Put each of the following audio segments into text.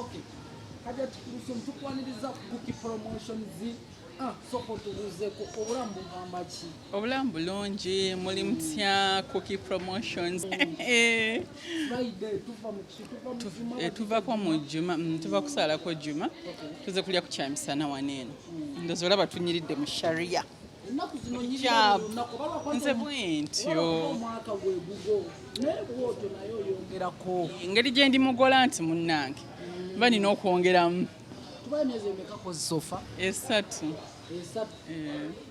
Okay. Kaja tukuruhusu mtukwaniriza Kookie promotions soko tubuze ko obulambu ngambaki. Obulambu bulungi muli mutya Kookie promotions. Friday tuva kwa mujuma tuva kusala ko juma tuze kulya ku kyamisana waneno ndozo olaba tunyiridde mu sharia nze bwentyo engeri gye ndi mugola nti munnange mba nina okwongeramu esatu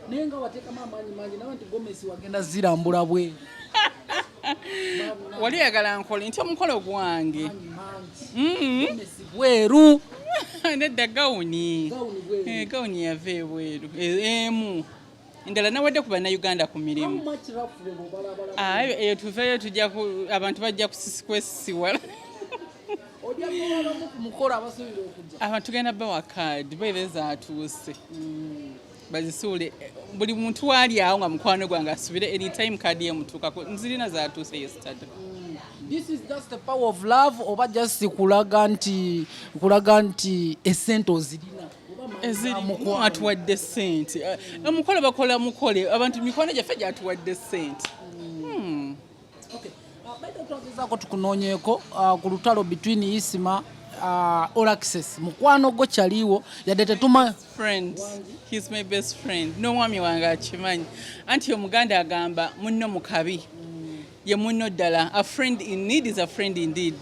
naye nga wateekamu amaanyi mangi nawe nti Gomesi wagenda zirambula bweru wali yagala nkole nti omukolo gwange bweru nedda gawuni yava ebweru emu endala nawadde ku bannayuganda ku mirimu eyo tuveeyo tujja abantu bajja kwesisiwala abantu tugenda bawa kaadi baire zaatuuse bazisuule buli muntu waali awo nga mukwano gwange asubire anytime kaadi yemutuukako nzirina zaatuuse yesterday. This is just the power of love oba just kulaga nti essente ozirina ezirimu atuwadde ssente omukolo bakola mukole abantu mikwano gyaffe gyatuwadde ssente. Twagezaako tukunoonyeeko ku lutalo between Isma Olaxess mukwano gwo kyaliwo yadde tetuma friend. He's my best friend. N'omwami wange akimanyi anti omuganda agamba munno mukabi ye munno ddala. A friend in need is a friend indeed.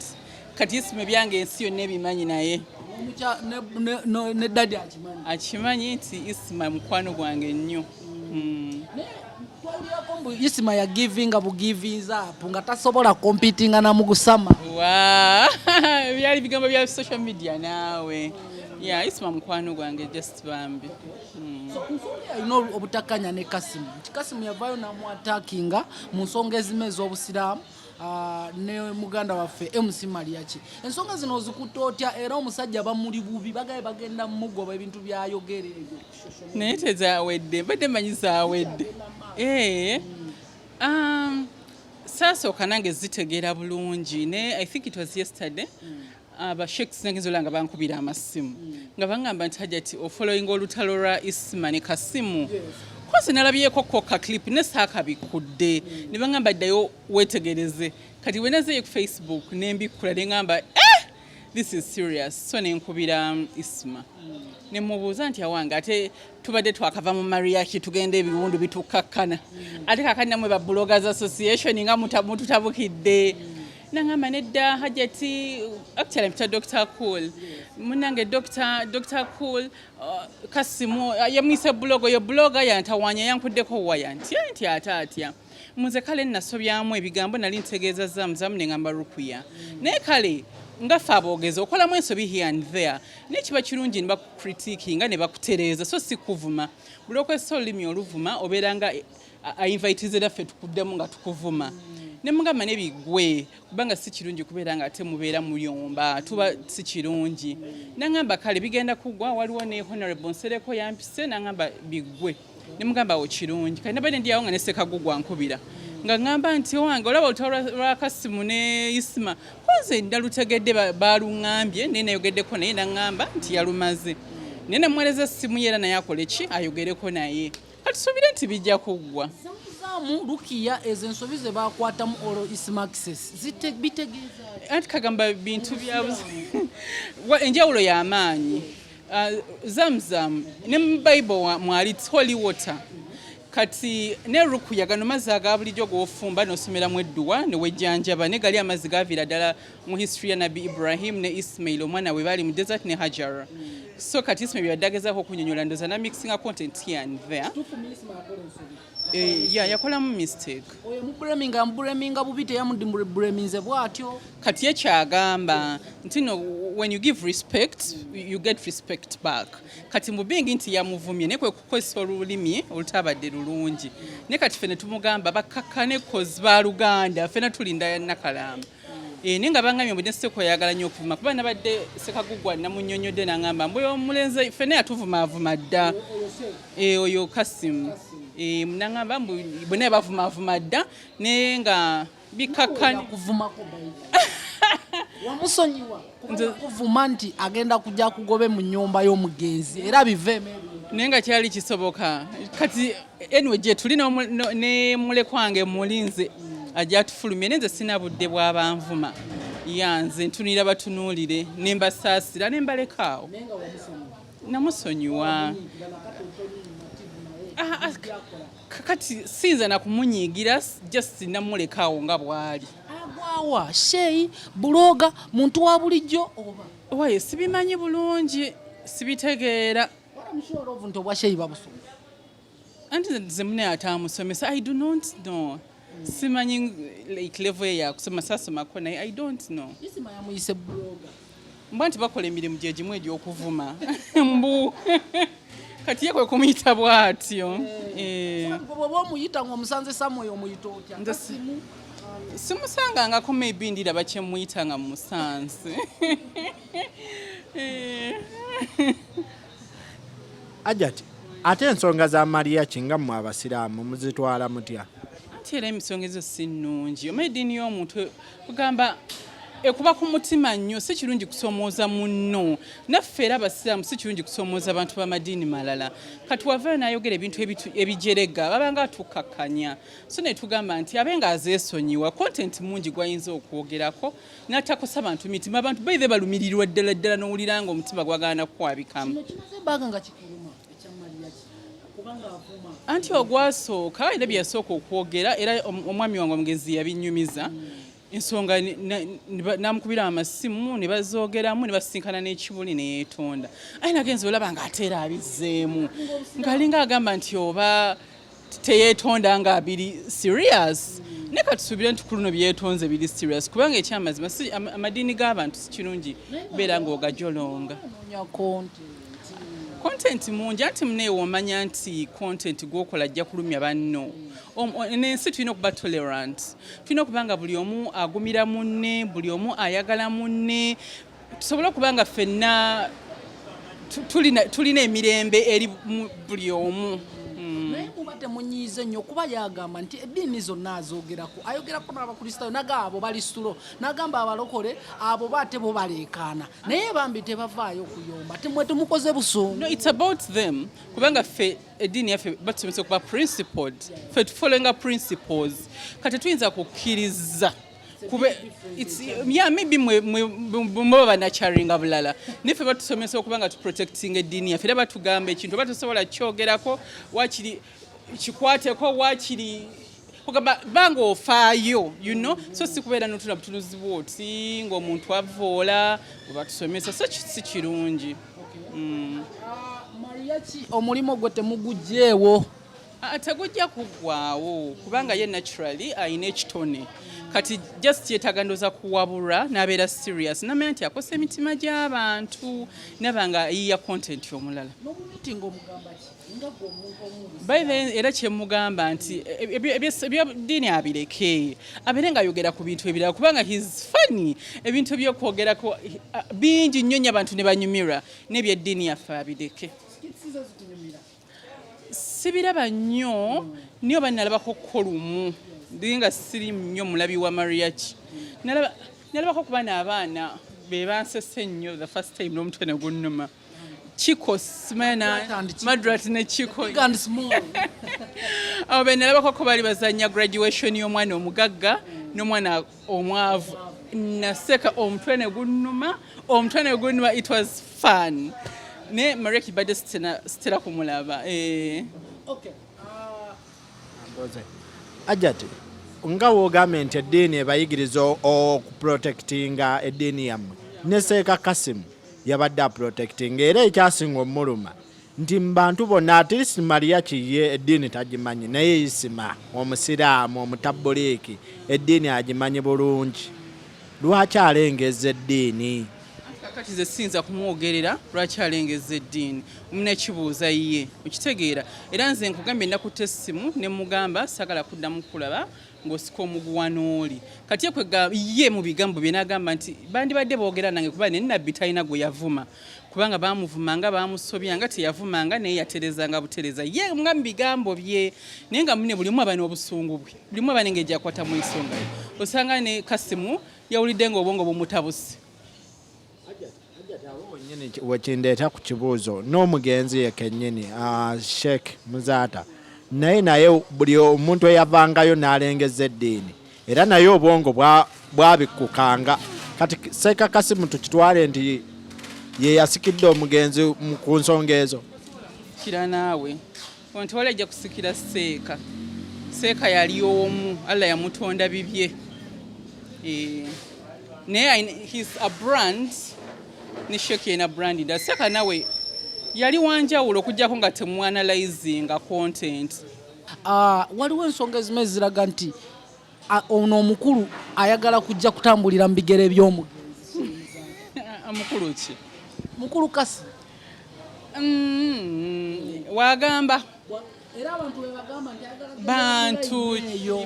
Kati Isma byange ensi yonna ebimanyi naye ne dadi akimanyi nti Isma mukwano gwange nnyo. Isma ya giving bugivinz up nga tasobola competinga na mugusama. Byali bigambo bya social media naawe. Isma mukwano gwange just bambi. Obutakanya ne Qasim. Qasim yavayo namwatakinga mu nsonga ezimu ez'obusiraamu ne muganda waffe MC Mariachi. Ensonga zino zikutte otya era omusajja bamuli bubi bagaye bagenda mugoba ebintu byayogerere. Naye tezaawedde mbadde manyi zaawedde. Saasooka nange zitegeera bulungi ne I think it was yesterday abasheikhs nangezola nga bankubira amasimu nga bangamba nti hajati ofollowing olutalo lwa Isma ne Qasimu kwase nalabyeko koka clip ne saakabikudde ne bangamba ddayo weetegereze kati wenazeeyo ku Facebook nembikula ne ngamba this is serious so nenkubira Isma ne mubuuza nti awange ate tubadde twakava mu mariaki tugenda ebiwundu bitukakkana ate kakati namwe ba bloggers association nga mututabukidde nangamba nedda hajati actually mpita Dr. Cool munange Dr. Cool Qasimu yamwise blog yo blogger yantawanya yankuddeko waya nti atya muze kale nasobyamu ebigambo nali ntegeeza zamu ne ngamba rukuya naye kale nga fabogeza okolamu ensobi here and there nekiba kirungi ne bakukritikinga ne bakutereeza so si kuvuma buli okwesa olulimi oluvuma obeeranga ainvitize daffe tukuddemu nga tukuvuma ne mugamba nebigwe kubanga si kirungi kubeera nga ate mubeera muyomba tuba si kirungi nangamba kale bigenda kugwa waliwo ne honorable Nsereko yampise nangamba bigwe ne mugamba wo kirungi kale nabadde ndiawo nga neseka gugwa nkubira nga ngamba nti wange olaba olutalo lwa Qasimu ne Isma kwanze ndalutegedde balungambye naye nayogeddeko naye nangamba nti yalumaze naye namwereza essimu yeera naye akole ki ayogereko naye katusuubire nti bijja kuggwa Rukiya ezo ensobi ze bakwatamu olo Isma Olaxess bitegeeza anti kagamba bintu bya enjawulo y'amaanyi zamzam ne mu Bible mwali holy water kati ne Rukiya gano mazzi aga bulijjo g'ofumba n'osomeramu edduwa ne wejjanjaba ne gali amazzi gaviira ddala mu history ya Nabi Ibrahim ne Ismail omwana we bali mu desert ne Hajar so kati Ismail yaddagezaako okunyonyola ndoza na mixing content here and there yakolamu mistake oyo mubuleminga bubi teyamudibuleminze bwatyo kati yekyagamba nti no when you give respect you get respect back kati mubingi nti yamuvumye naye kwe kukozesa olulimi olutabadde lulungi naye kati ffe ne tumugamba bakkakkane kozi ba Luganda ffena tulinda ya Nakalamba naye nga bangambye mbu neseko yagala nnyo okuvuma kuba nabadde sekagugwa namunnyonnyodde nangamba mbu oyo omulenzi ffena yatuvumaavuma dda oyo Qasimu nangamba mbu bonna bavumaavuma dda naye nga bikakkane kuvumako wamusonyiwa kuvuma nti agenda kujja kugobe mu nnyumba y'omugenzi era biveemu naye nga kyali kisoboka kati anyway gye tuli ne mulekwange mulinze ajja atufulumye nenze sina budde bw'abanvuma yanze ntunira batunuulire ne mbasaasira ne mbalekaawo namusonyiwa kati sinza na kumunyiigira just namulekaawo nga bw'ali agwawa sheyi buloga muntu wa bulijjo oba waye sibimanyi bulungi sibitegeera nti obwa sheyi babusoma anti nze mune atamusomesa I do not know simanyi like level ye yakusoma sasomako naye I don't know isima yamuyise buloga mbwa nti bakola emirimu gye gimu egy'okuvuma mbu kati ye kwe kumuyita bw'atyo bwoba omuyita ng'omusanze Samuel omuyita otya simusangangako maybe ndiraba kyemuyita nga musanze Ajati ate ensonga za mariaki nga mmwe abasiraamu muzitwala mutya? Ate era emisonga ezo si nnungi omanyi eddiini y'omuntu kugamba ekuba ku mutima nnyo si kirungi kusomooza munno naffe era abasiraamu si kirungi kusomooza abantu b'amadiini malala kati wavayo n'ayogera ebintu ebijerega babanga atukakkanya so ne tugamba nti abe nga azeesonyiwa kontenti mungi gwayinza okwogerako n'atakosa abantu mitima abantu baithe balumirirwa ddala ddala n'owulira nga omutima gwagaana kukwabikamu anti ogwasooka era byasooka okwogera era omwami wange Mugenzi yabinyumiza ensonga namukubira amasimu ne bazoogeramu ne basinkana n'ekibuli ne yeetonda aye nagenza olaba nga ate era abizzeemu ng'alinga agamba nti oba teyeetonda nga abiri serious ne katusuubire nti ku luno byetonze biri serious kubanga ekyamazima amadiini g'abantu si kirungi beera ng'ogajolonga content mungi anti muneewo omanya nti content gwokola ajja kulumya banno nensi tulina okuba tolerant tulina okuba nga buli omu agumira munne buli omu ayagala munne tusobole okuba nga ffenna tulina emirembe eri buli omu naye muba temunyiize nnyo kuba yagamba nti eddiini zonna azoogerako ayogerako n'abakristaayo naga abo bali sulo nagamba abalokole abo baate bo baleekaana naye bambi tebavaayo kuyomba temwe temukoze busungu. No, it's about them kubanga ffe eddiini yaffe batusomesa okuba principled ffe tufollowinga principles kati tuyinza kukkiriza kube maybe mwe banacharinga bulala nife batusomesa okuba nga tuprotecting eddiini yaffe era batugamba ekintu batusobola kyogerako wakiri kikwateko wakiri kugamba banga ofaayo you know so sikubeera notuna butunuzibwa oti ng'omuntu avoola webatusomesa so si kirungi. Mariaki omulimu gwe temugugjeewo tegujja kuggwaawo kubanga ye naturally ayina ekitone kati just yeetaga ndooza kuwabulwa n'abeera serious namanya nti akosa emitima gy'abantu nabanga ayiya content omulala by the era kyemugamba nti ebyeddiini abireke abeere ng'ayogera ku bintu ebirala kubanga his funny ebintu by'okwogerako bingi nnyo nnyo abantu ne banyumirwa n'ebyeddiini yaffe abireke sibiraba nnyo niyo banalabako kolumu ndi nga siri nnyo mulabi wa mariaki nalabako kuba n'abaana be bansese nnyo the first time n'omutwe ne gunnuma Chiko Smena Madrat ne Chiko abo be nalabako ko bali bazanya graduation y'omwana omugagga n'omwana omwavu naseka omutwe ne gunnuma it was fun ne mariaki bade stera kumulaba okay Ajati nga wogamba nti eddiini ebayigiriza okuprotectinga eddiini yammwe ne Sheikh Qasim yabadde aprotectinga era ekyasinga omuluma nti mbantu bonna at least mariaki ye eddiini tagimanyi naye Isma omusiraamu omutabuliiki eddiini agimanyi bulungi lwaki alengeza eddiini kati ze sinza kumwogerera lwaki alengeza eddiini munekibuuza ye okitegeera era nze nkugambye nakutte essimu ne mugamba sagala kuddamu kulaba ng'osika omuguwa n'oli kati ye mu bigambo bye n'agamba nti bandibadde boogera nange kuba nenabbi talina gwe yavuma kubanga baamuvumanga baamusobya teyavumanga naye yaterezanga butereza ye nga mu bigambo bye naye nga mune bulimu aba n'obusungu bwe bulimu aba n'engeri gyakwata mu nsonga ye osanga ne Kasimu yawulidde ng'obwongo bumutabuse wekindeeta ku kibuuzo n'omugenzi yekennyini Sheikh Muzaata naye buli omuntu eyavangayo n'alengeza eddiini era naye obwongo bwabikukanga kati Sheikh Qasim tukitwale nti ye yasikidde omugenzi ku nsonga ezo. Kira naawe ontwala ejja kusikira Seeka yali omu Allah yamutonda bibye naye he's a brand ne Sheikh yena brand nda Seeka nawe yali wanjawulo okujjako nga temwanalyzinga content. Waliwo ensonga ezimu eziraga nti ono omukulu ayagala kujja kutambulira mu bigere by'omugenzi. Mukulu ki? Mukulu Qasim. Wagamba era abantu bebagamba nti ayagala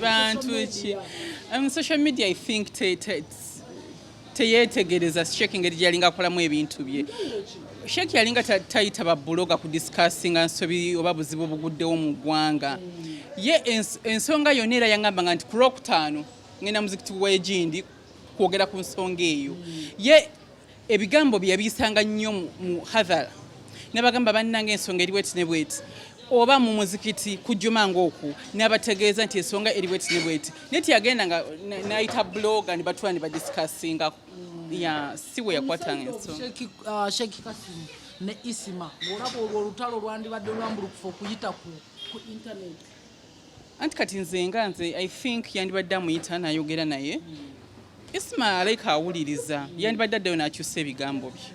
bantu ki? Social media I think teyetegereza Sheikh engeri gyalinga akolamu ebintu bye. Sheikh yalinga tayita babbuloga ku discussinga nsobi oba buzibu buguddewo mu ggwanga. Ye ensonga yonna era yangamba nti ku Lwokutaano ngenda muzikiti w'egindi kwogera ku nsonga eyo. Ye ebigambo bye yabiyisanga nnyo mu hadhara n'abagamba bannange ensonga eri bweti ne bweti oba mu muzikiti kujjuma ng'oku n'abategeeza nti ensonga eri bweti ne bweti naye tiyagenda nga n'ayita bloga ne batula ne badiscussinga si we yakwatanga ensonga. Sheikh Qasim ne Isma ng'olaba olwo olutalo lwandibadde lwambulukufu okuyita ku internet. Anti kati nze I think yandibadde amuyita n'ayogera naye Isma alaika awuliriza yandibadde addayo n'akyusa ebigambo bye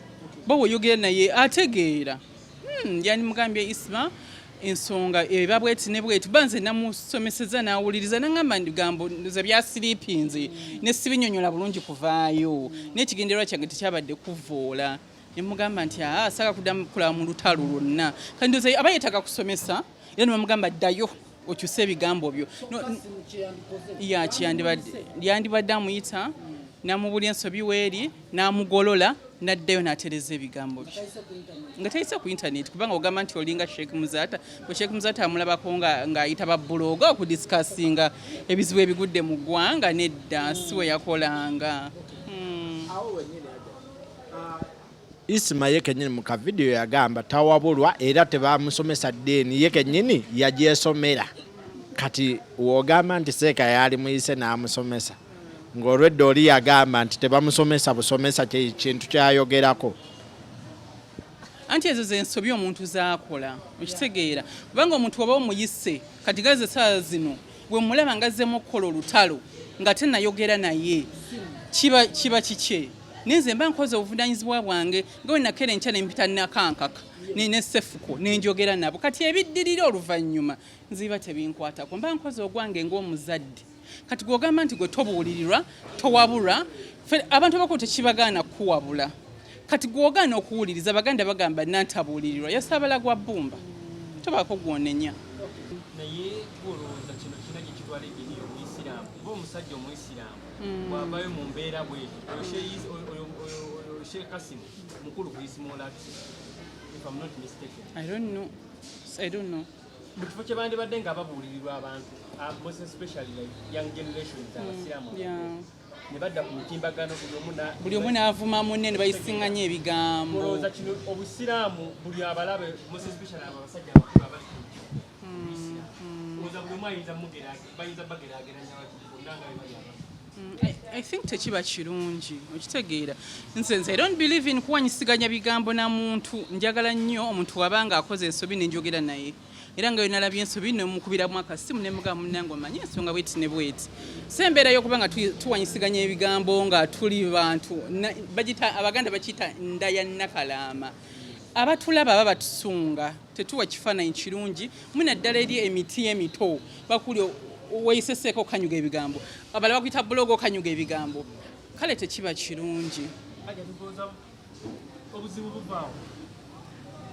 bo bw'oyogera naye ategeera yandimugambye Isma ensonga eba bweti ne bweti banze namusomeseza n'awuliriza n'angamba ndigambo nze byasiriipinze ne sibinyonyola bulungi kuvaayo n'ekigendererwa kyange tekyabadde kuvoola ne mugamba nti saaka kuddamu kulaba mu lutalo lwonna kandi ndoza aba yeetaaga kusomesa era ne bamugamba ddayo okyuse ebigambo byo yandibadde amuyita n'amubulya ensobi weeri n'amugolola n'addayo n'atereza ebigambo bye nga tayise ku internet kubanga ogamba nti olinga Sheikh Muzaata bwe Sheikh Muzaata amulabako ng'ayita babbuloga okudiscussinga ebizibu ebigudde mu ggwanga nedda si we yakolanga. Isma ye kennyini mu kavidiyo yagamba tawabulwa era tebamusomesa ddiini ye kennyini yagyesomera kati wogamba nti Seeka yali muyise n'amusomesa ng'olwedde oli yagamba nti tebamusomesa busomesa kintu kyayogerako. Anti ezo zensobi omuntu z'akola okitegeera kubanga omuntu oba omuyise kati gaze essaawa zino bwe mulaba ngazzemu okukola olutalo nga tennayogera naye kiba kikye. Ninze mba nkoze obuvunaanyizibwa bwange nga we nakera enkya ne mpita nakankaka nessefuko nenjogera nabo kati ebiddirira oluvannyuma nziba tebinkwatako mba nkoze ogwange ng'omuzadde kati gwogamba nti gwe tobuulirirwa towabulwa abantu abakulu tekibagaana kuwabula kati gwogaana okuwuliriza baganda bagamba nantabuulirirwa yasaabala gwa bbumba tobaako gwonenya naye gwolowooza kino kina gye kitwala eddiini y'omuisiraamu oba omusajja omuisiraamu bw'avaayo mu mbeera bwetu oyo Sheikh Qasim mukulu ku Isma Olaxess if I'm not mistaken. I don't know. Mu kifo kye bandibadde nga babuulirirwa abantu most especially like young generations abasiraamu ne badda ku mutimbagano buli omu n'avuma munne ne bayisiŋŋanya ebigambo. Olowooza kino obusiraamu buli abalabe most especially abasajja abakulu abali olowooza buli omu bayinza bageraageranya bonna nga bwe bali abantu. I think tekiba kirungi okitegeera nze I don't believe in kuwanyisiganya bigambo na muntu njagala nnyo omuntu wabanga akoze ensobi nenjogera naye era nga yonalabye ensobi nemukubiramu akasimu nemugamba munnange omanyi ensonga bweti ne bweti sembeera y'okubanga tuwanyisiganya ebigambo nga tuli bantu abaganda bakiyita ndaya nakalaama abatulaba baba batusunga tetuwa kifaananyi kirungi muna ddala eri emiti emito bakuli weyiseseeko okanyuga ebigambo abala bakuyita bulogo okanyuga ebigambo kale tekiba kirungi obuzibu buvaawo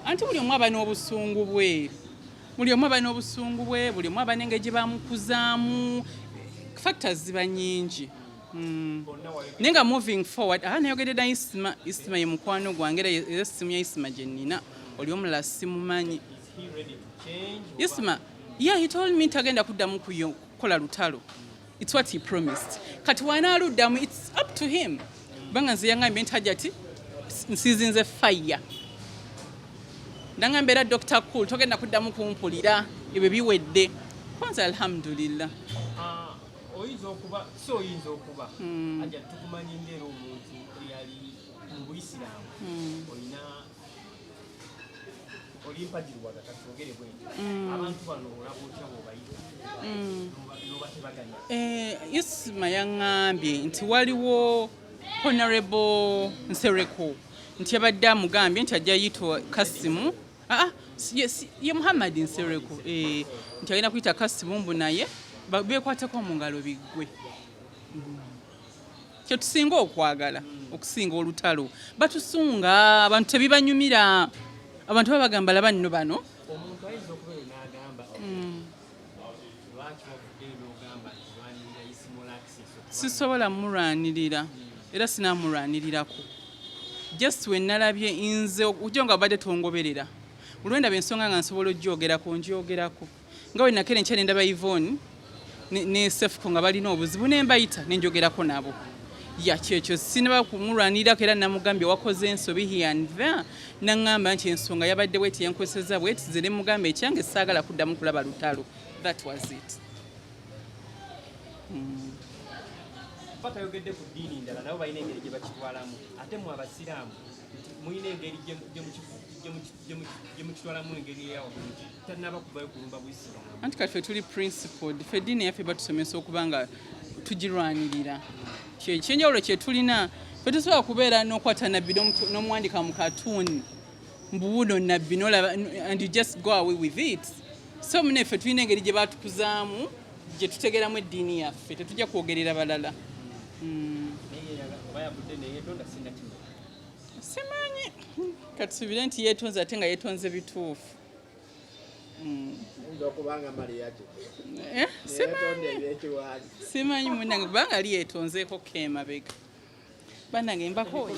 anti buli omu aba n'obusungu bwe buli omu aba n'engeri gye bamukuzaamu factors ziba nnyingi naye nga moving forward nayogedde na Isma ye mukwano gwange era essimu ya Isma gye nnina oli omulala simumanyi Isma he told me tagenda kuddamu kukola lutalo. It's what he promised. Kati wanaaluddamu it's up to him. Banga nze yangambye nti hajati nsizinze fire ndangambera Dr. Cool togenda kuddamu kumpulira ebyo biwedde kwanza alhamdulillah oyinza okuba ajja tukumanyi ngera omuntu eyali mu Buisiraamu olina olimpagirwaga katwogere bwentyo abantu bano olaba otya bw'obayita noba tebaganya Isma yaŋŋambye nti waliwo Honorable Nsereko nti yabadde amugambye nti ajja yitwa Kasimu ye Muhammad Nsereko nti alina kuyita Kasimu mbu naye beekwateko mu ngalo biggwe kyetusinga okwagala okusinga olutalo batusunga abantu tebibanyumira abantu babagamba laba nno bano omuntu ayinza okubeera n'agamba lwaki wavuddeyo n'ogamba lwanirira Isma Olaxess sisobola murwanirira era sinamurwanirirako just we nalabye nze ujjo nga badde tongoberera olwenda bensonga nga nsobola ojjogerako njogerako nga we nakere nkyali ndaba Yvonne ne Sefuko nga balina obuzibu nembayita nenjogerako nabo yakyekyo sinaba kumulwanirirako era namugambye wakoze ensobi here and there naŋŋamba nti ensonga yabadde bweti yenkozesa bweti ze ne mugamba ekyange saagala kuddamu kulaba lutalo that was it. Batayogedde ku ddiini ndala nabo balina engeri gye bakitwalamu ate mu abasiraamu mulina engeri gye mukitwalamu engeri eyawamu tanaba kuvayo kulumba Buisiraamu anti kaffe tuli principled ffe eddiini yaffe batusomesa okuba nga tugirwanirira kyenjawulo kye tulina ffe tusobola kubeera n'okwata nabbi n'omuwandika mu katuuni mbubuno nabbi nolaba and you just go away with it so mune ffe tulina engeri gye batukuzaamu gye tutegeramu eddiini yaffe tetujja kwogerera balala simanyi katusubire nti yeetonze ate nga yeetonze bituufu simanyi munange kubanga ali yeetonzeeko kemabega banange mbakooye